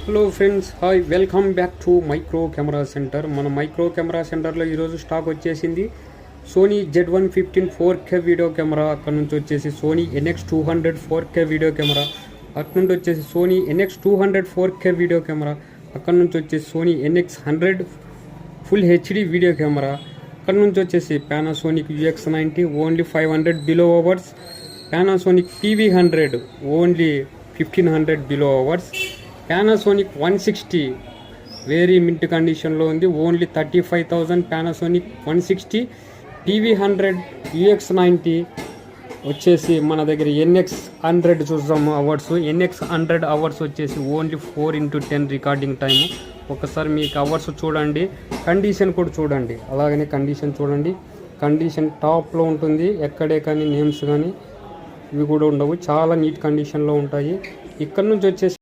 Hello friends, hi, welcome back to micro camera centre. మన micro camera సెంటర్లో ఈరోజు stock వచ్చేసింది Sony Z115 4K video camera. అక్కడ నుంచి వచ్చేసి Sony NX200 4K video camera. అక్కడ నుండి వచ్చేసి Sony NX200 4K video camera. అక్కడ నుంచి వచ్చేసి Sony NX100 full HD video camera. అక్కడ నుంచి వచ్చేసి Panasonic UX90 only 500 below hours, Panasonic PV100 only 1500 below hours, Panasonic 160 very mint కండిషన్లో ఉంది, ఓన్లీ 35,000. పానాసోనిక్ 160 PV100 UX90 వచ్చేసి మన దగ్గర NX100 చూద్దాము అవర్స్. NX100 అవర్స్ వచ్చేసి ఓన్లీ 4x10 రికార్డింగ్ టైము. ఒకసారి మీకు అవర్స్ చూడండి, కండిషన్ కూడా చూడండి, అలాగనే కండిషన్ చూడండి. కండిషన్ టాప్లో ఉంటుంది, ఎక్కడే కానీ నేమ్స్ కానీ ఇవి కూడా ఉండవు, చాలా నీట్ కండిషన్లో ఉంటాయి. ఇక్కడ నుంచి వచ్చేసి